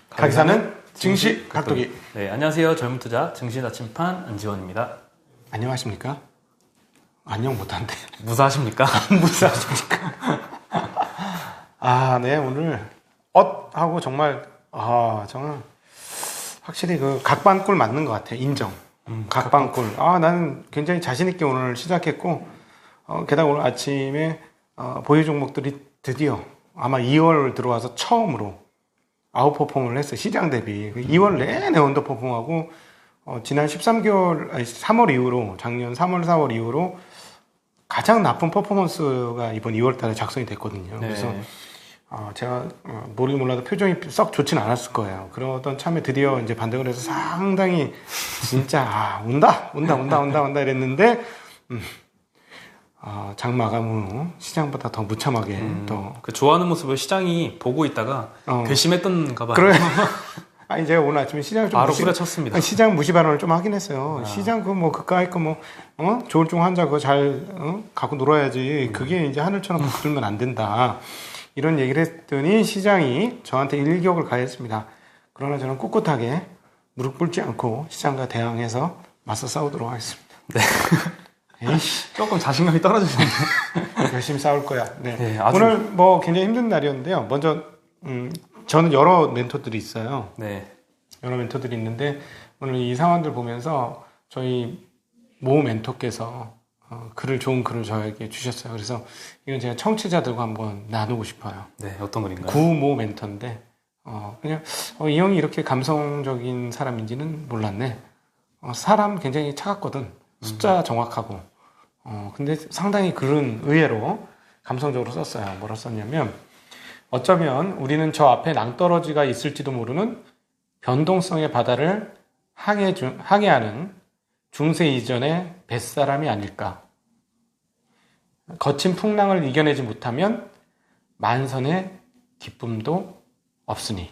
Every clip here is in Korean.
가기사는 증시 각도기. 네, 안녕하세요. 젊은 투자 증시 나침판 안지원입니다. 안녕하십니까? 안녕 못한대. 무사하십니까? 무사하십니까? 네, 오늘 하고 정말 확실히 그 각반꿀 맞는 것 같아. 인정. 각반꿀. 나는 굉장히 자신 있게 오늘 시작했고, 게다가 오늘 아침에 보유 종목들이 드디어 아마 2월 들어와서 처음으로 아웃퍼폼을 했어요. 시장 대비. 2월 내내 언더퍼폼하고 지난 3월 이후로, 작년 3월, 4월 이후로 가장 나쁜 퍼포먼스가 이번 2월 달에 작성이 됐거든요. 네. 그래서 제가 모르긴 몰라도 표정이 썩 좋진 않았을 거예요. 그러던 참에 드디어 이제 반등을 해서 상당히 진짜 온다 이랬는데 장 마감 후 시장보다 더 무참하게 또 그 좋아하는 모습을 시장이 보고 있다가 괘씸했던가 봐요. 그래. 제가 오늘 아침에 시장을 좀 바로 후려쳤습니다. 시장 무시 발언을 좀 하긴 했어요. 시장 그까이 조울증 환자 그거 잘 갖고 놀아야지. 그게 이제 하늘처럼 부들면 안 된다. 이런 얘기를 했더니 시장이 저한테 일격을 가했습니다. 그러나 저는 꿋꿋하게 무릎 꿇지 않고 시장과 대항해서 맞서 싸우도록 하겠습니다. 네. 조금 자신감이 떨어지셨네요. 열심히 싸울 거야. 네. 네, 오늘 굉장히 힘든 날이었는데요. 먼저 저는 여러 멘토들이 있어요. 네. 여러 멘토들이 있는데 오늘 이 상황들 보면서 저희 모 멘토께서 좋은 글을 저에게 주셨어요. 그래서 이건 제가 청취자들과 한번 나누고 싶어요. 네, 어떤 글인가요? 구모 멘토인데 그냥 이 형이 이렇게 감성적인 사람인지는 몰랐네. 사람 굉장히 차갑거든. 숫자 정확하고. 근데 상당히 글은 의외로 감성적으로 썼어요. 뭐라 썼냐면 어쩌면 우리는 저 앞에 낭떠러지가 있을지도 모르는 변동성의 바다를 항해하는 중세 이전의 뱃사람이 아닐까. 거친 풍랑을 이겨내지 못하면 만선의 기쁨도 없으니.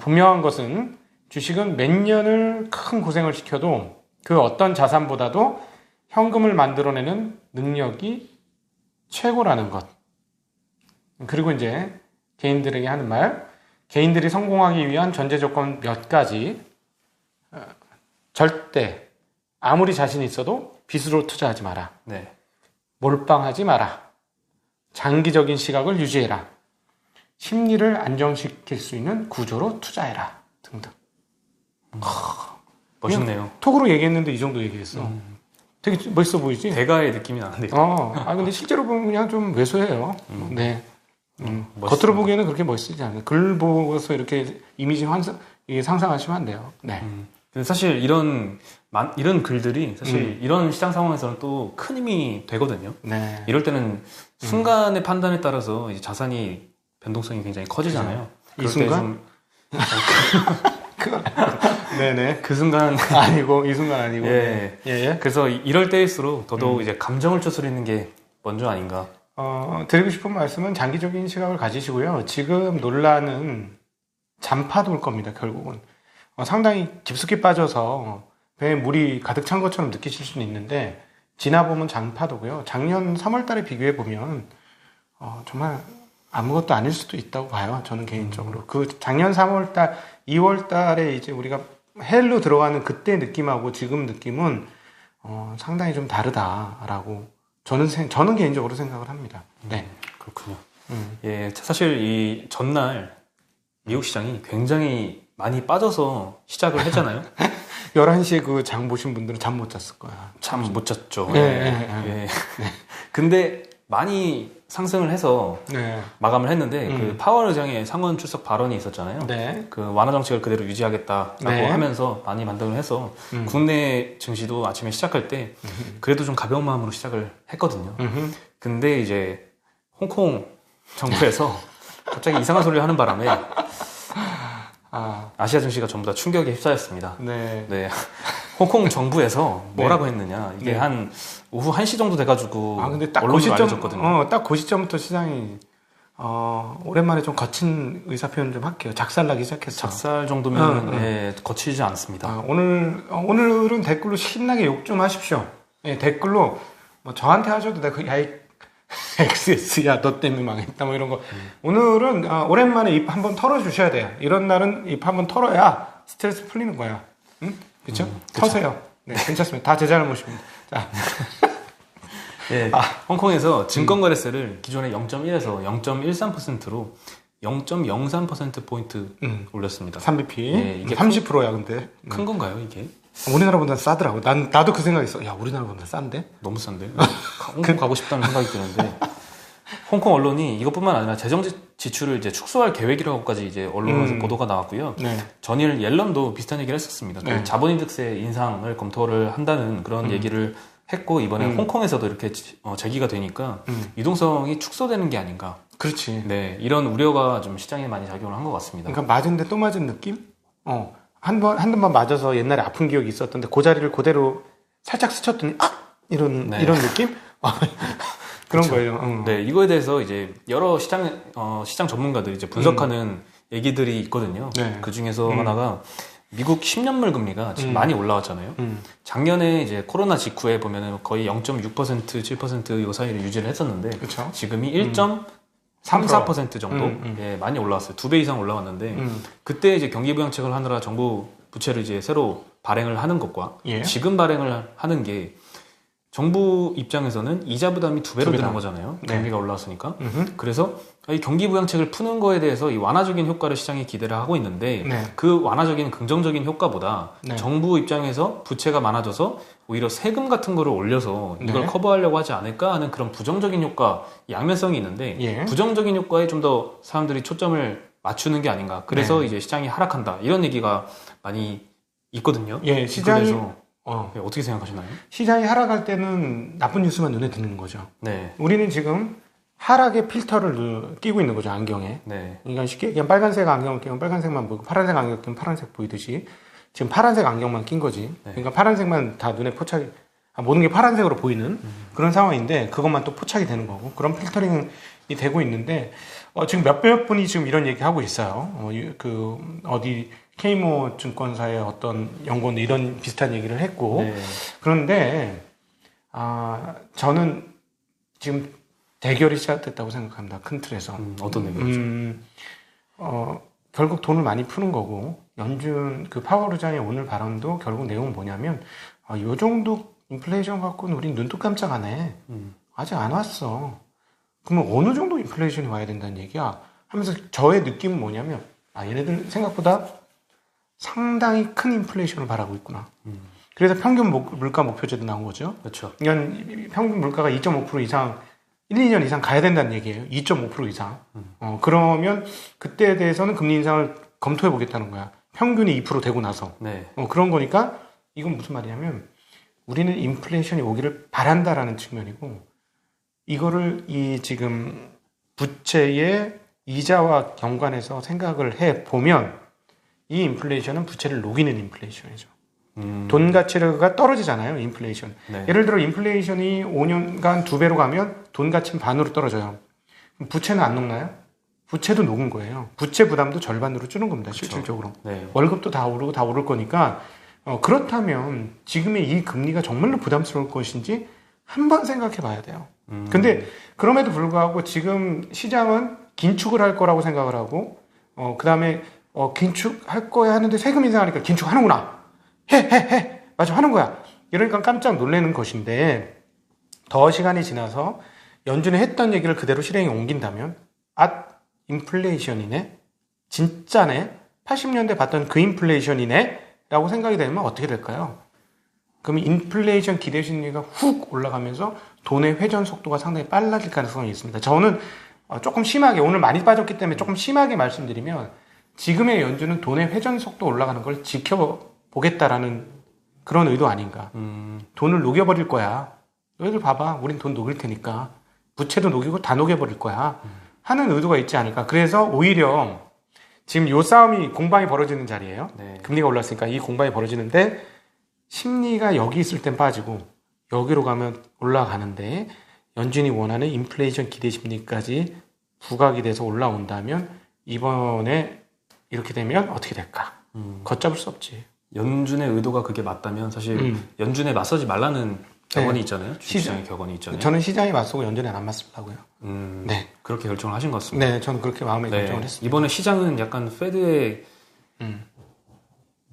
분명한 것은 주식은 몇 년을 큰 고생을 시켜도 그 어떤 자산보다도 현금을 만들어내는 능력이 최고라는 것. 그리고 이제 개인들에게 하는 말, 개인들이 성공하기 위한 전제 조건 몇 가지. 절대 아무리 자신이 있어도 빚으로 투자하지 마라. 네. 몰빵하지 마라. 장기적인 시각을 유지해라. 심리를 안정시킬 수 있는 구조로 투자해라. 등등. 멋있네요. 톡으로 얘기했는데 이 정도 얘기했어. 되게 멋있어 보이지? 대가의 느낌이 나는데요. 근데 실제로 보면 그냥 좀 왜소해요. 네. 겉으로 보기에는 그렇게 멋있지 않아요. 글 보고서 이렇게 이미지 상상하시면 안 돼요. 네. 근데 사실 이런 글들이 사실 이런 시장 상황에서는 또 큰 힘이 되거든요. 네. 이럴 때는 순간의 판단에 따라서 이제 자산이 변동성이 굉장히 커지잖아요. 이 순간? 네네. 그 순간 아니고 이 순간 아니고. 예. 예. 그래서 이럴 때일수록 더더욱 이제 감정을 추스리는 게 먼저 아닌가. 드리고 싶은 말씀은 장기적인 시각을 가지시고요. 지금 논란은 잔파도일 겁니다. 결국은 상당히 깊숙이 빠져서 배에 물이 가득 찬 것처럼 느끼실 수는 있는데 지나보면 잔파도고요. 작년 3월달에 비교해 보면 정말 아무것도 아닐 수도 있다고 봐요. 저는 개인적으로 그 작년 3월달, 2월달에 이제 우리가 헬로 들어가는 그때 느낌하고 지금 느낌은 상당히 좀 다르다라고 저는 개인적으로 생각을 합니다. 네, 그렇군요. 예, 사실 이 전날 미국 시장이 굉장히 많이 빠져서 시작을 했잖아요. 11시에 그 장 보신 분들은 잠 못 잤을 거야. 참 못 잤죠. 네. 근데 많이 상승을 해서 마감을 했는데 그 파월 의장의 상원 출석 발언이 있었잖아요. 네. 그 완화 정책을 그대로 유지하겠다라고 하면서 많이 반등을 해서 국내 증시도 아침에 시작할 때 그래도 좀 가벼운 마음으로 시작을 했거든요. 근데 이제 홍콩 정부에서 갑자기 이상한 소리를 하는 바람에 아시아 증시가 전부 다 충격에 휩싸였습니다. 네. 홍콩 정부에서 뭐라고 했느냐. 이게 한 오후 1시 정도 돼가지고 근데 딱 언론으로 알려졌거든요. 딱 그 시점부터 시장이 오랜만에 좀 거친 의사 표현 좀 할게요. 작살나기 시작했어. 작살 정도면 거치지 않습니다. 오늘은 댓글로 신나게 욕 좀 하십시오. 댓글로 뭐 저한테 하셔도 되고 XS야 너 때문에 망했다 뭐 이런 거. 오늘은 오랜만에 입 한번 털어주셔야 돼요. 이런 날은 입 한번 털어야 스트레스 풀리는 거야. 응? 그렇죠? 터세요. 네, 괜찮습니다. 다 제 잘못입니다. 자. 네, 홍콩에서 증권거래세를 기존의 0.1에서 0.13%로 0.03%포인트 올렸습니다. 3bp. 네, 이게 30%야, 근데. 큰 건가요, 이게? 우리나라보다 싸더라고. 나도 그 생각했어. 야, 우리나라보다 싼데? 너무 싼데? 홍콩 가고 싶다는 생각이 드는데. 홍콩 언론이 이것뿐만 아니라 재정 지출을 이제 축소할 계획이라고까지 이제 언론에서 보도가 나왔고요. 네. 전일 옐런도 비슷한 얘기를 했었습니다. 네. 자본이득세 인상을 검토를 한다는 그런 얘기를 했고, 이번에 홍콩에서도 이렇게 제기가 되니까 유동성이 축소되는 게 아닌가. 그렇지. 네, 이런 우려가 좀 시장에 많이 작용을 한 것 같습니다. 그러니까 맞은데 또 맞은 느낌? 한두 번 맞아서 옛날에 아픈 기억이 있었던데 그 자리를 그대로 살짝 스쳤더니 이런 느낌? 그런 그쵸. 거예요. 네, 이거에 대해서 이제 여러 시장 전문가들이 이제 분석하는 얘기들이 있거든요. 네. 그 중에서 하나가 미국 10년물 금리가 지금 많이 올라왔잖아요. 작년에 이제 코로나 직후에 보면은 거의 0.6%, 7% 이 사이를 유지를 했었는데 그쵸. 지금이 1.34% 정도 예, 많이 올라왔어요. 2배 이상 올라왔는데 그때 이제 경기 부양책을 하느라 정부 부채를 이제 새로 발행을 하는 것과 예. 지금 발행을 하는 게 정부 입장에서는 이자 부담이 2배로 드는 거잖아요. 네. 경기가 올라왔으니까. 그래서 이 경기 부양책을 푸는 거에 대해서 이 완화적인 효과를 시장이 기대를 하고 있는데 네. 그 완화적인 긍정적인 효과보다 네. 정부 입장에서 부채가 많아져서 오히려 세금 같은 거를 올려서 이걸 네. 커버하려고 하지 않을까 하는 그런 부정적인 효과, 양면성이 있는데 예. 부정적인 효과에 좀 더 사람들이 초점을 맞추는 게 아닌가. 그래서 이제 시장이 하락한다. 이런 얘기가 많이 있거든요. 예, 시장이 대해서 네, 어떻게 생각하시나요? 시장이 하락할 때는 나쁜 뉴스만 눈에 드는 거죠. 네. 우리는 지금 하락의 필터를 끼고 있는 거죠, 안경에. 네. 그러니까 쉽게 얘기하면 빨간색 안경을 끼면 빨간색만 보이고 파란색 안경을 끼면 파란색 보이듯이 지금 파란색 안경만 낀 거지. 그러니까 파란색만 다 눈에 포착이 모든 게 파란색으로 보이는 그런 상황인데 그것만 또 포착이 되는 거고 그런 필터링이 되고 있는데 지금 몇몇 분이 지금 이런 얘기 하고 있어요. 어디 K모 증권사의 어떤 연구원 이런 비슷한 얘기를 했고 네. 그런데 저는 지금 대결이 시작됐다고 생각합니다. 큰 틀에서. 어떤 얘기죠? 결국 돈을 많이 푸는 거고 연준 파월 의장의 오늘 발언도 결국 내용은 뭐냐면 요 정도 인플레이션 갖고는 우린 눈도 깜짝 안 해. 아직 안 왔어. 그러면 어느 정도 인플레이션이 와야 된다는 얘기야? 하면서 저의 느낌은 뭐냐면 얘네들 생각보다 상당히 큰 인플레이션을 바라고 있구나. 그래서 평균 물가 목표제도 나온 거죠. 그렇죠. 이건 평균 물가가 2.5% 이상 1, 2년 이상 가야 된다는 얘기예요. 2.5% 이상. 그러면 그때에 대해서는 금리 인상을 검토해 보겠다는 거야. 평균이 2% 되고 나서. 네. 그런 거니까 이건 무슨 말이냐면 우리는 인플레이션이 오기를 바란다라는 측면이고 이거를 이 지금 부채의 이자와 연관해서 생각을 해 보면 이 인플레이션은 부채를 녹이는 인플레이션이죠. 돈 가치가 떨어지잖아요, 인플레이션. 네. 예를 들어 인플레이션이 5년간 2배로 가면 돈 가치는 반으로 떨어져요. 부채는 안 녹나요? 부채도 녹은 거예요. 부채 부담도 절반으로 줄는 겁니다, 그렇죠. 실질적으로. 네. 월급도 다 오르고 다 오를 거니까 그렇다면 지금의 이 금리가 정말로 부담스러울 것인지 한번 생각해 봐야 돼요. 근데 그럼에도 불구하고 지금 시장은 긴축을 할 거라고 생각을 하고 그 다음에 긴축할 거야 하는데 세금 인상하니까 긴축하는구나. 해. 맞아, 하는 거야. 이러니까 깜짝 놀라는 것인데 더 시간이 지나서 연준이 했던 얘기를 그대로 실행에 옮긴다면 인플레이션이네? 진짜네? 80년대 봤던 그 인플레이션이네? 라고 생각이 되면 어떻게 될까요? 그럼 인플레이션 기대 심리가 훅 올라가면서 돈의 회전 속도가 상당히 빨라질 가능성이 있습니다. 저는 조금 심하게, 오늘 많이 빠졌기 때문에 조금 심하게 말씀드리면 지금의 연준은 돈의 회전 속도 올라가는 걸 지켜보겠다라는 그런 의도 아닌가. 돈을 녹여버릴 거야. 너희들 봐봐. 우린 돈 녹일 테니까. 부채도 녹이고 다 녹여버릴 거야. 하는 의도가 있지 않을까. 그래서 오히려 지금 요 싸움이 공방이 벌어지는 자리예요. 네. 금리가 올랐으니까 이 공방이 벌어지는데 심리가 여기 있을 땐 빠지고 여기로 가면 올라가는데 연준이 원하는 인플레이션 기대 심리까지 부각이 돼서 올라온다면 이번에 이렇게 되면 어떻게 될까? 걷잡을 수 없지. 연준의 의도가 그게 맞다면 사실 연준에 맞서지 말라는 격언이 네. 있잖아요. 주식시장의 격언이 있잖아요. 저는 시장에 맞서고 연준에 안 맞서려고요. 네. 그렇게 결정을 하신 것 같습니다. 네, 저는 그렇게 마음에 결정을 했습니다. 이번에 시장은 약간 페드의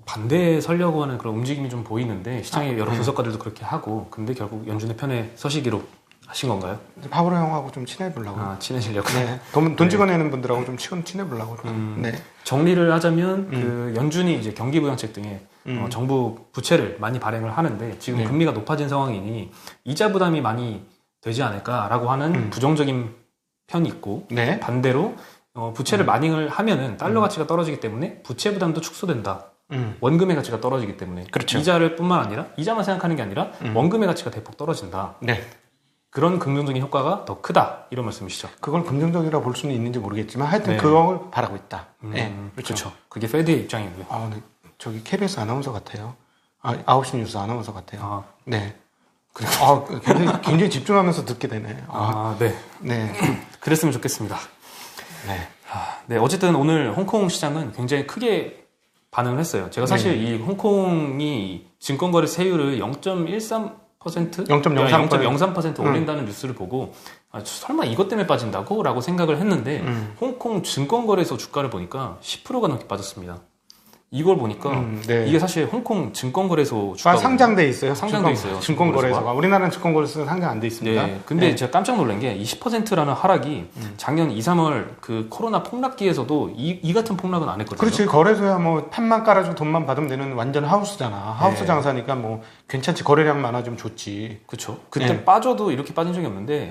반대에 서려고 하는 그런 움직임이 좀 보이는데 시장의 여러 분석가들도 그렇게 하고 근데 결국 연준의 편에 서시기로 하신 건가요? 파월 형하고 좀 친해보려고. 친해지려고. 네. 돈 찍어내는 분들하고 좀 친해보려고. 네. 정리를 하자면 그 연준이 이제 경기부양책 등의 정부 부채를 많이 발행을 하는데 지금 네. 금리가 높아진 상황이니 이자 부담이 많이 되지 않을까라고 하는 부정적인 편이 있고 네. 반대로 부채를 많이 하면은 달러 가치가 떨어지기 때문에 부채 부담도 축소된다. 원금의 가치가 떨어지기 때문에 그렇죠. 이자를 뿐만 아니라 이자만 생각하는 게 아니라 원금의 가치가 대폭 떨어진다. 네. 그런 긍정적인 효과가 더 크다 이런 말씀이시죠. 그걸 긍정적이라고 볼 수는 있는지 모르겠지만 하여튼 네. 그걸 바라고 있다. 네. 그렇죠. 그게 페드의 입장이고요. 아, 네. 저기 KBS 아나운서 같아요. 9시 뉴스 아나운서 같아요. 네. 그래. 굉장히 집중하면서 듣게 되네. 네. 네. 그랬으면 좋겠습니다. 네. 네. 어쨌든 오늘 홍콩 시장은 굉장히 크게 반응을 했어요. 제가 사실 이 홍콩이 증권거래 세율을 0.03% 올린다는 뉴스를 보고 설마 이것 때문에 빠진다고? 라고 생각을 했는데 홍콩 증권거래소 주가를 보니까 10%가 넘게 빠졌습니다. 이걸 보니까 네. 이게 사실 홍콩 증권거래소 주가가 상장돼 있어요. 상장돼 있어요. 증권거래소가. 우리나라는 증권거래소는 상장 안 돼 있습니다. 네. 근데 제가 깜짝 놀란 게 20%라는 하락이 작년 2, 3월 그 코로나 폭락기에서도 이 같은 폭락은 안 했거든요. 그렇지. 거래소야 뭐 판만 깔아주고 돈만 받으면 되는 완전 하우스잖아. 하우스 장사니까 뭐 괜찮지. 거래량 많아지면 좋지. 그렇죠. 그때 빠져도 이렇게 빠진 적이 없는데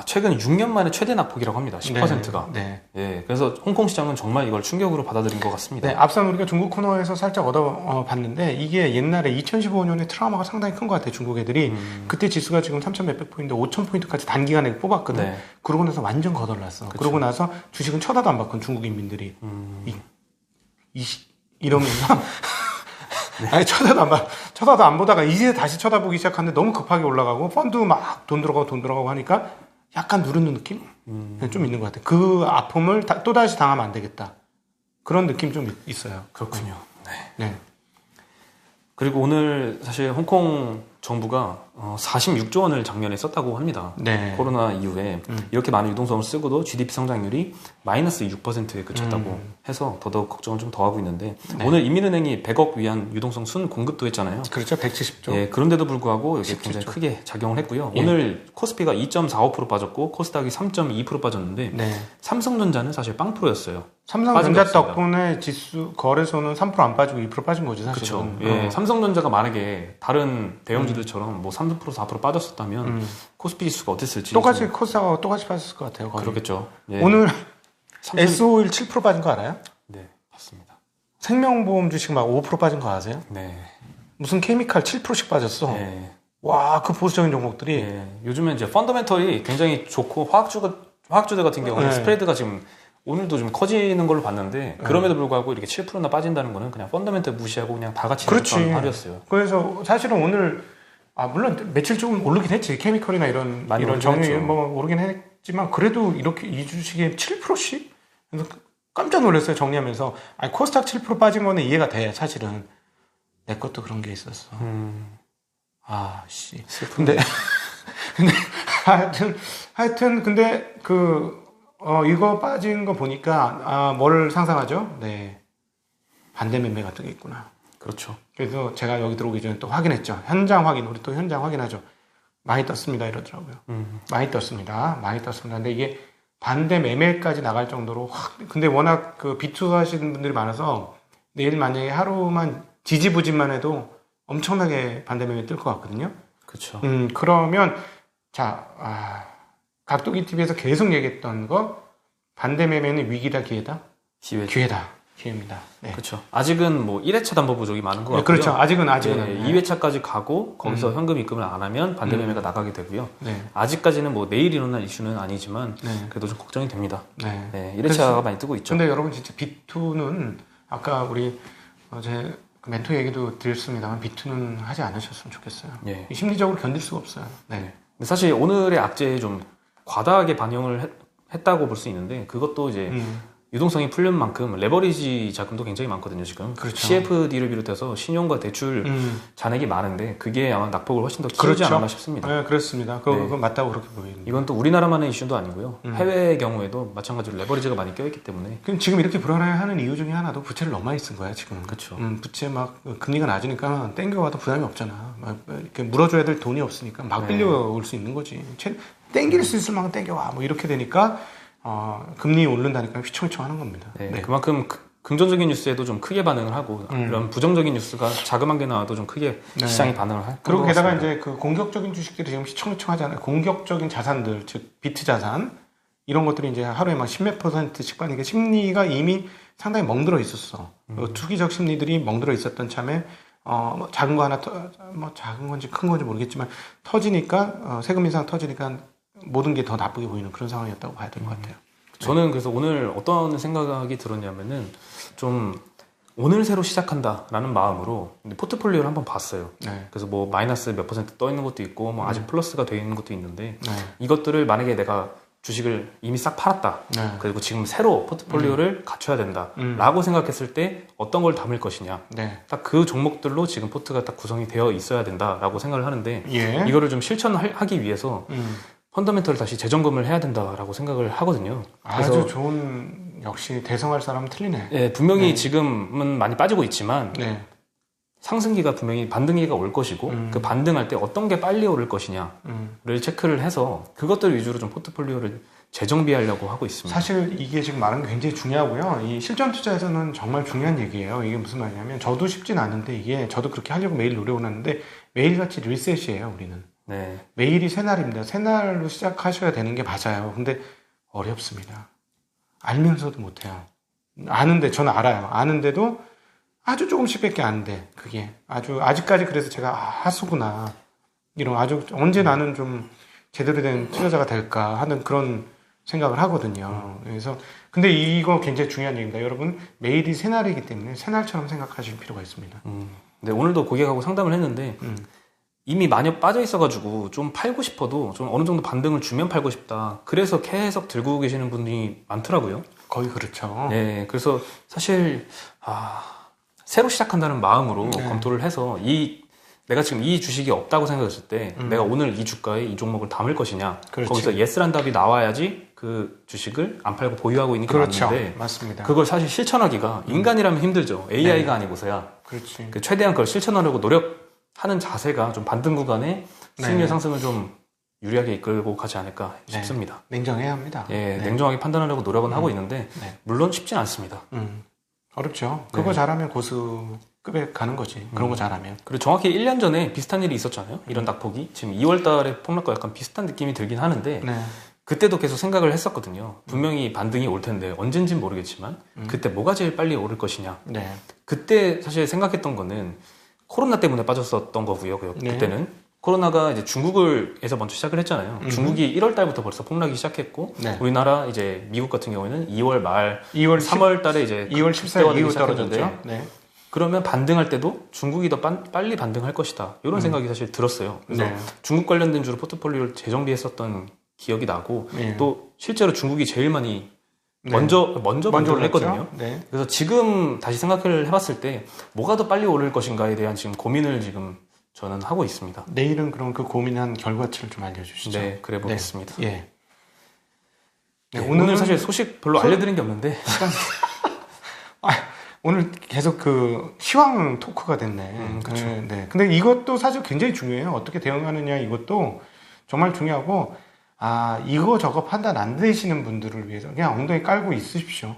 최근 6년 만에 최대 낙폭이라고 합니다. 10%가. 네. 네. 그래서 홍콩 시장은 정말 이걸 충격으로 받아들인 것 같습니다. 네. 앞선 우리가 중국 코너에서 살짝 봤는데 이게 옛날에 2015년에 트라우마가 상당히 큰 것 같아요. 중국 애들이. 그때 지수가 지금 3,000 몇백 포인트, 5,000 포인트까지 단기간에 뽑았거든. 네. 그러고 나서 완전 거덜났어. 그러고 나서 주식은 쳐다도 안 봤거든. 중국 인민들이. 이러면서 아니 쳐다도 안 보다가 이제 다시 쳐다보기 시작하는데 너무 급하게 올라가고 펀드 막 돈 들어가고 하니까 약간 누르는 느낌? 좀 있는 것 같아요. 그 아픔을 또다시 당하면 안 되겠다. 그런 느낌 좀 있어요. 그렇군요. 네. 그리고 오늘 사실 홍콩 정부가 46조 원을 작년에 썼다고 합니다. 네. 코로나 이후에 이렇게 많은 유동성을 쓰고도 GDP 성장률이 마이너스 6%에 그쳤다고 해서 더더욱 걱정을 좀 더 하고 있는데 오늘 인민은행이 100억 위안 유동성 순 공급도 했잖아요. 그렇죠. 170조. 예, 그런데도 불구하고 이게 굉장히 크게 작용을 했고요. 오늘 코스피가 2.45% 빠졌고 코스닥이 3.2% 빠졌는데 네. 삼성전자는 사실 빵프로였어요. 삼성전자 덕분에 지수 거래소는 3% 안 빠지고 2% 빠진 거지 사실은. 그렇죠. 예, 삼성전자가 만약에 다른 대형주들처럼 뭐 3% 4% 빠졌었다면 코스피 지수가 어땠을지 똑같이 코스닥하고 똑같이 빠졌을 것 같아요. 거의. 그렇겠죠. 예. 오늘 S51 7% 빠진 거 알아요? 네, 봤습니다. 생명보험 주식 막 5% 빠진 거 아세요? 네. 무슨 케미칼 7%씩 빠졌어. 네. 와, 그 보수적인 종목들이. 네. 요즘에 이제 펀더멘털이 굉장히 좋고 화학주들 같은 경우는 스프레드가 지금 오늘도 좀 커지는 걸로 봤는데 그럼에도 불구하고 이렇게 7%나 빠진다는 거는 그냥 펀더멘털 무시하고 그냥 다 같이 그렇지. 하루였어요. 그래서 사실은 오늘 물론 며칠 좀 오르긴 했지. 케미컬이나 이런 정유 뭐 오르긴 했지만 그래도 이렇게 이 주식에 7%씩? 그래서 깜짝 놀랐어요. 정리하면서. 코스닥 7% 빠진 거는 이해가 돼. 사실은 내 것도 그런 게 있었어. 씨. 근데 하여튼 근데 이거 빠진 거 보니까 뭘 상상하죠? 네. 반대 매매 같은 게 있구나. 그렇죠. 그래서 제가 여기 들어오기 전에 또 확인했죠. 현장 확인. 우리 또 현장 확인하죠. 많이 떴습니다. 이러더라고요. 많이 떴습니다. 근데 이게 반대 매매까지 나갈 정도로 근데 워낙 비투 하시는 분들이 많아서 내일 만약에 하루만 지지부진만 해도 엄청나게 반대 매매 뜰 것 같거든요. 그렇죠. 그러면 각도기 TV에서 계속 얘기했던 거 반대 매매는 위기다 기회다? 기회입니다. 네. 그렇죠. 아직은 뭐 1회차 담보 부족이 많은 것 같고요. 그렇죠. 아직은. 네, 2회차까지 가고 거기서 현금 입금을 안 하면 반대 매매가 나가게 되고요. 네. 아직까지는 뭐 내일 일어날 이슈는 아니지만 그래도 좀 걱정이 됩니다. 네. 1회차가 많이 뜨고 있죠. 근데 여러분 진짜 비투는 아까 우리 제 멘토 얘기도 드렸습니다만 비투는 하지 않으셨으면 좋겠어요. 예. 심리적으로 견딜 수가 없어요. 네. 근데 사실 오늘의 악재에 좀 과다하게 반영을 했다고 볼 수 있는데 그것도 이제 유동성이 풀린 만큼 레버리지 자금도 굉장히 많거든요, 지금. 그렇죠. CFD를 비롯해서 신용과 대출 잔액이 많은데 그게 아마 낙폭을 훨씬 더 키우지 그렇죠. 않았나 싶습니다. 네, 그렇습니다. 그건 맞다고 그렇게 보입니다. 이건 또 우리나라만의 이슈도 아니고요. 해외의 경우에도 마찬가지로 레버리지가 많이 껴있기 때문에. 그럼 지금 이렇게 불안해하는 이유 중에 하나도 부채를 너무 많이 쓴 거야, 지금. 그렇죠. 부채 막 금리가 낮으니까 땡겨와도 부담이 없잖아. 막 이렇게 물어줘야 될 돈이 없으니까 막 빌려올 수 있는 거지. 땡길 수 있을 만큼 땡겨와. 뭐 이렇게 되니까 금리 오른다니까 휘청휘청 하는 겁니다. 네. 그만큼 긍정적인 뉴스에도 좀 크게 반응을 하고 이런 부정적인 뉴스가 자그만 게 나와도 좀 크게 시장이 반응을 할 그리고 게다가 이제 그 공격적인 주식들이 지금 휘청휘청 하잖아요. 공격적인 자산들, 즉 비트 자산 이런 것들이 이제 하루에 막 10몇 %씩 빠니까 심리가 이미 상당히 멍들어 있었어. 투기적 심리들이 멍들어 있었던 참에 뭐 작은 거 하나 뭐 작은 건지 큰 건지 모르겠지만 터지니까 세금 인상 터지니까 모든 게 더 나쁘게 보이는 그런 상황이었다고 봐야 될 것 같아요. 저는 그래서 오늘 어떤 생각이 들었냐면은 좀 오늘 새로 시작한다라는 마음으로 포트폴리오를 한번 봤어요. 네. 그래서 뭐 마이너스 몇 % 떠 있는 것도 있고 뭐 아직 플러스가 되어 있는 것도 있는데 네. 이것들을 만약에 내가 주식을 이미 싹 팔았다. 네. 그리고 지금 새로 포트폴리오를 갖춰야 된다라고 생각했을 때 어떤 걸 담을 것이냐. 네. 딱 그 종목들로 지금 포트가 딱 구성이 되어 있어야 된다라고 생각을 하는데 예. 이거를 좀 실천하기 위해서 펀더멘털을 다시 재점검을 해야 된다라고 생각을 하거든요. 아주 좋은 역시 대성할 사람은 틀리네. 예, 분명히 지금은 많이 빠지고 있지만 네. 상승기가 분명히 반등기가 올 것이고 그 반등할 때 어떤 게 빨리 오를 것이냐를 체크를 해서 그것들 위주로 좀 포트폴리오를 재정비하려고 하고 있습니다. 사실 이게 지금 말하는 게 굉장히 중요하고요. 이 실전 투자에서는 정말 중요한 얘기예요. 이게 무슨 말이냐면 저도 쉽진 않은데 이게 저도 그렇게 하려고 매일 노력을 하는데 매일같이 리셋이에요. 우리는. 네. 매일이 새날입니다. 새날로 시작하셔야 되는 게 맞아요. 근데 어렵습니다. 알면서도 못해요. 아는데 저는 알아요. 아는데도 아주 조금씩밖에 안 돼. 그게 아직까지 그래서 제가 하수구나 이런 아주 언제 나는 좀 제대로 된 투자자가 될까 하는 그런 생각을 하거든요. 그래서 근데 이거 굉장히 중요한 얘기입니다. 여러분 매일이 새날이기 때문에 새날처럼 생각하실 필요가 있습니다. 네, 오늘도 고객하고 상담을 했는데 이미 많이 빠져 있어가지고 좀 팔고 싶어도 좀 어느 정도 반등을 주면 팔고 싶다. 그래서 계속 들고 계시는 분이 많더라고요. 거의 그렇죠. 네, 그래서 사실 새로 시작한다는 마음으로 검토를 해서 내가 지금 이 주식이 없다고 생각했을 때 내가 오늘 이 주가에 이 종목을 담을 것이냐. 그렇지. 거기서 예스란 답이 나와야지 그 주식을 안 팔고 보유하고 있는 게 그렇죠. 맞는데 맞습니다. 그걸 사실 실천하기가 인간이라면 힘들죠. AI가 아니고서야. 그렇지. 그 최대한 그걸 실천하려고 노력하는 자세가 좀 반등 구간에 수익률 상승을 좀 유리하게 이끌고 가지 않을까 싶습니다. 냉정해야 합니다. 예, 냉정하게 판단하려고 노력은 하고 있는데 물론 쉽진 않습니다. 어렵죠. 그거 잘하면 고수급에 가는 거지. 그런 거 잘하면. 그리고 정확히 1년 전에 비슷한 일이 있었잖아요. 이런 낙폭이. 지금 2월 달에 폭락과 약간 비슷한 느낌이 들긴 하는데 네. 그때도 계속 생각을 했었거든요. 분명히 반등이 올 텐데 언젠진 모르겠지만 그때 뭐가 제일 빨리 오를 것이냐. 네. 그때 사실 생각했던 거는 코로나 때문에 빠졌었던 거고요. 그때는. 코로나가 이제 중국에서 먼저 시작을 했잖아요. 중국이 1월 달부터 벌써 폭락이 시작했고 우리나라 이제 미국 같은 경우에는 2월 말 3월 달에 이제 2월 14일 이후 시작했는데 떨어졌죠. 네. 그러면 반등할 때도 중국이 더 빨리 반등할 것이다. 이런 생각이 사실 들었어요. 그래서 중국 관련된 주로 포트폴리오를 재정비했었던 기억이 나고 또 실제로 중국이 제일 많이 먼저 반등을 했거든요. 네. 그래서 지금 다시 생각을 해봤을 때 뭐가 더 빨리 오를 것인가에 대한 지금 고민을 지금 저는 하고 있습니다. 내일은 그럼 그 고민한 결과치를 좀 알려주시죠. 네, 그래 보겠습니다. 네. 예. 오늘 사실 소식 별로 알려드린 게 없는데 오늘 계속 그 시황 토크가 됐네. 그렇죠. 네. 근데 이것도 사실 굉장히 중요해요. 어떻게 대응하느냐 이것도 정말 중요하고 이거 저거 판단 안 되시는 분들을 위해서 그냥 엉덩이 깔고 있으십시오.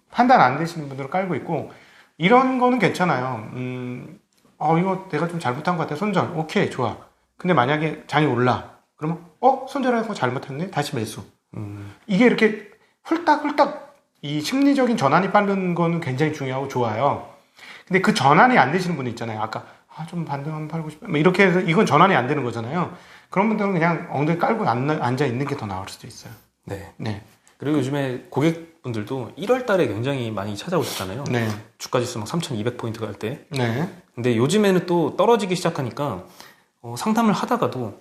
판단 안 되시는 분들을 깔고 있고 이런 거는 괜찮아요. 이거 내가 좀 잘못한 것 같아. 손절. 오케이, 좋아. 근데 만약에 장이 올라. 그러면, 손절하고 잘못했네? 다시 매수. 이게 이렇게 훌딱훌딱 이 심리적인 전환이 빠른 거는 굉장히 중요하고 좋아요. 근데 그 전환이 안 되시는 분이 있잖아요. 아까, 좀 반등 한번 팔고 싶어. 이렇게 해서 이건 전환이 안 되는 거잖아요. 그런 분들은 그냥 엉덩이 깔고 앉아 있는 게 더 나을 수도 있어요. 네. 그리고 요즘에 고객분들도 1월 달에 굉장히 많이 찾아오셨잖아요. 네. 주가 지수 막 3,200포인트 갈 때. 네. 근데 요즘에는 또 떨어지기 시작하니까 상담을 하다가도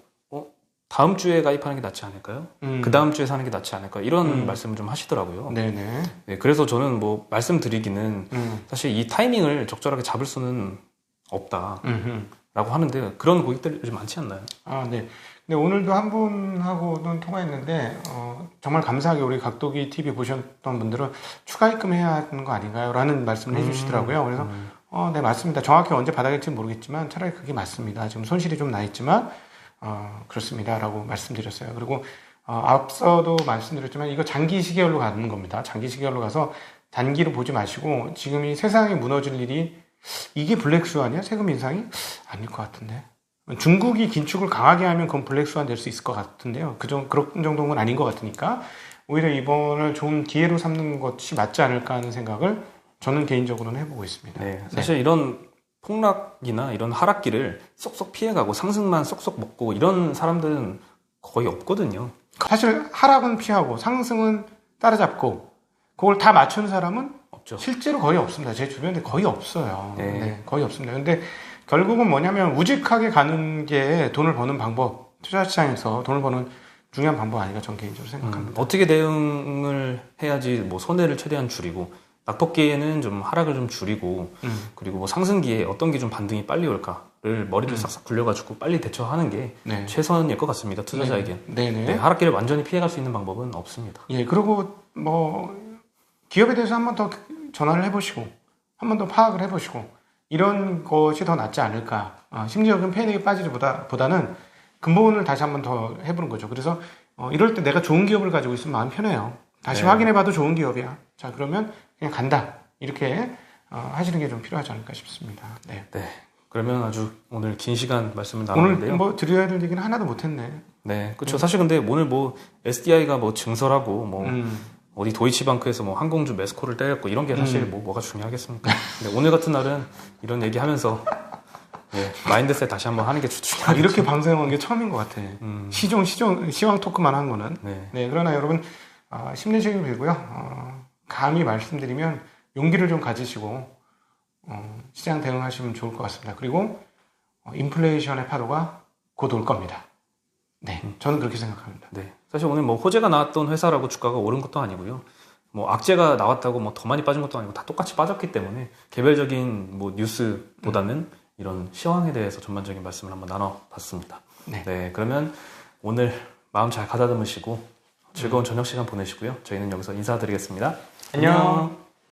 다음 주에 가입하는 게 낫지 않을까요? 그 다음 주에 사는 게 낫지 않을까요? 이런 말씀을 좀 하시더라고요. 네네. 네, 그래서 저는 뭐 말씀드리기는 사실 이 타이밍을 적절하게 잡을 수는 없다라고 하는데 그런 고객들이 요즘 많지 않나요? 아, 네. 근데 오늘도 한 분하고는 통화했는데 정말 감사하게 우리 각도기 TV 보셨던 분들은 추가 입금해야 하는 거 아닌가요? 라는 말씀을 해주시더라고요. 그래서 네, 맞습니다. 정확히 언제 받아야 될지는 모르겠지만 차라리 그게 맞습니다. 지금 손실이 좀 나 있지만 그렇습니다. 라고 말씀드렸어요. 그리고 앞서도 말씀드렸지만 이거 장기 시계열로 가는 겁니다. 장기 시계열로 가서 단기로 보지 마시고 지금 이 세상이 무너질 일이 이게 블랙스완이야? 세금 인상이? 아닐 것 같은데. 중국이 긴축을 강하게 하면 그건 블랙스완 될 수 있을 것 같은데요. 그런 정도는 아닌 것 같으니까 오히려 이번을 좋은 기회로 삼는 것이 맞지 않을까 하는 생각을 저는 개인적으로는 해보고 있습니다. 네, 사실 이런 폭락이나 이런 하락기를 쏙쏙 피해가고 상승만 쏙쏙 먹고 이런 사람들은 거의 없거든요. 사실 하락은 피하고 상승은 따라잡고 그걸 다 맞춘 사람은 없죠. 실제로 거의 없습니다. 제 주변에 거의 없어요. 네. 네, 거의 없습니다. 근데 결국은 뭐냐면 우직하게 가는 게 돈을 버는 방법, 투자시장에서 돈을 버는 중요한 방법 아닌가 저는 개인적으로 생각합니다. 어떻게 대응을 해야지 뭐 손해를 최대한 줄이고 낙폭기에는 좀 하락을 좀 줄이고 그리고 뭐 상승기에 어떤 게 좀 반등이 빨리 올까를 머리를 싹싹 굴려가지고 빨리 대처하는 게 네. 최선일 것 같습니다. 투자자에게. 네네. 네, 하락기를 완전히 피해갈 수 있는 방법은 없습니다. 예, 그리고 뭐 기업에 대해서 한 번 더 전화를 해보시고 한 번 더 파악을 해보시고 이런 것이 더 낫지 않을까. 심지어 그 패닉에 빠지기보다는 근본을 다시 한 번 더 해보는 거죠. 그래서 이럴 때 내가 좋은 기업을 가지고 있으면 마음 편해요. 다시 네. 확인해봐도 좋은 기업이야. 자, 그러면 그냥 간다. 이렇게 하시는 게 좀 필요하지 않을까 싶습니다. 네. 네. 그러면 아주 오늘 긴 시간 말씀을 나눴는데요. 오늘 뭐 드려야 될 얘기는 하나도 못했네. 네, 그렇죠. 사실 근데 오늘 뭐 SDI가 뭐 증설하고 뭐 어디 도이치방크에서 뭐 항공주 매스코를 때렸고 이런 게 사실 뭐가 중요하겠습니까? 근데 오늘 같은 날은 이런 얘기하면서 네, 마인드셋 다시 한번 하는 게 중요하겠죠. 이렇게 방송한 게 처음인 것 같아. 시황 토크만 한 거는. 네. 네, 그러나 여러분 힘내시길 빌고요. 감히 말씀드리면 용기를 좀 가지시고 시장 대응하시면 좋을 것 같습니다. 그리고 인플레이션의 파도가 곧 올 겁니다. 네, 저는 그렇게 생각합니다. 네. 사실 오늘 뭐 호재가 나왔던 회사라고 주가가 오른 것도 아니고요. 뭐 악재가 나왔다고 뭐 더 많이 빠진 것도 아니고 다 똑같이 빠졌기 때문에 개별적인 뭐 뉴스보다는 이런 시황에 대해서 전반적인 말씀을 한번 나눠봤습니다. 네. 네. 그러면 오늘 마음 잘 가다듬으시고 즐거운 저녁 시간 보내시고요. 저희는 여기서 인사드리겠습니다. 안녕.